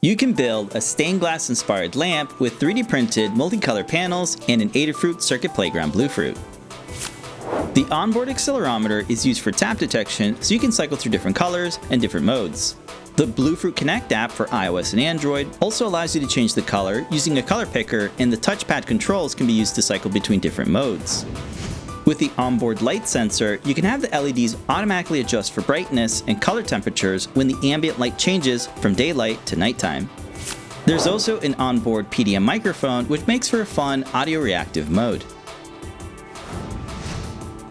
You can build a stained glass inspired lamp with 3D printed multicolor panels and an Adafruit Circuit Playground Bluefruit. The onboard accelerometer is used for tap detection, so you can cycle through different colors and different modes. The Bluefruit Connect app for iOS and Android also allows you to change the color using a color picker, and the touchpad controls can be used to cycle between different modes. With the onboard light sensor, you can have the LEDs automatically adjust for brightness and color temperatures when the ambient light changes from daylight to nighttime. There's also an onboard PDM microphone, which makes for a fun audio reactive mode.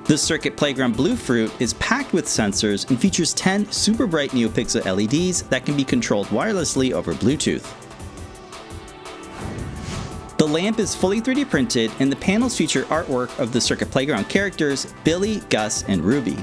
The Circuit Playground Bluefruit is packed with sensors and features 10 super bright NeoPixel LEDs that can be controlled wirelessly over Bluetooth. The lamp is fully 3D printed, and the panels feature artwork of the Circuit Playground characters Billy, Gus, and Ruby.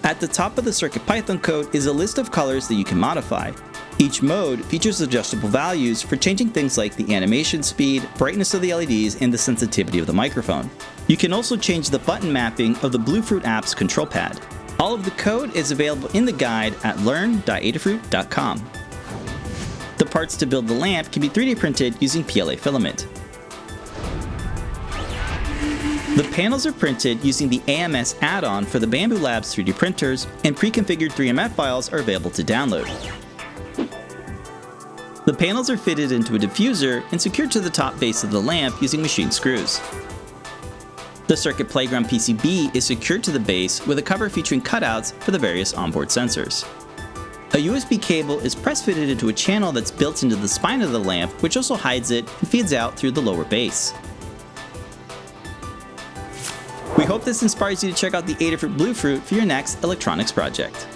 At the top of the CircuitPython code is a list of colors that you can modify. Each mode features adjustable values for changing things like the animation speed, brightness of the LEDs, and the sensitivity of the microphone. You can also change the button mapping of the Bluefruit app's control pad. All of the code is available in the guide at learn.adafruit.com. The parts to build the lamp can be 3D printed using PLA filament. The panels are printed using the AMS add-on for the Bambu Labs 3D printers, and pre-configured 3MF files are available to download. The panels are fitted into a diffuser and secured to the top base of the lamp using machine screws. The Circuit Playground PCB is secured to the base with a cover featuring cutouts for the various onboard sensors. A USB cable is press-fitted into a channel that's built into the spine of the lamp, which also hides it and feeds out through the lower base. We hope this inspires you to check out the Adafruit Bluefruit for your next electronics project.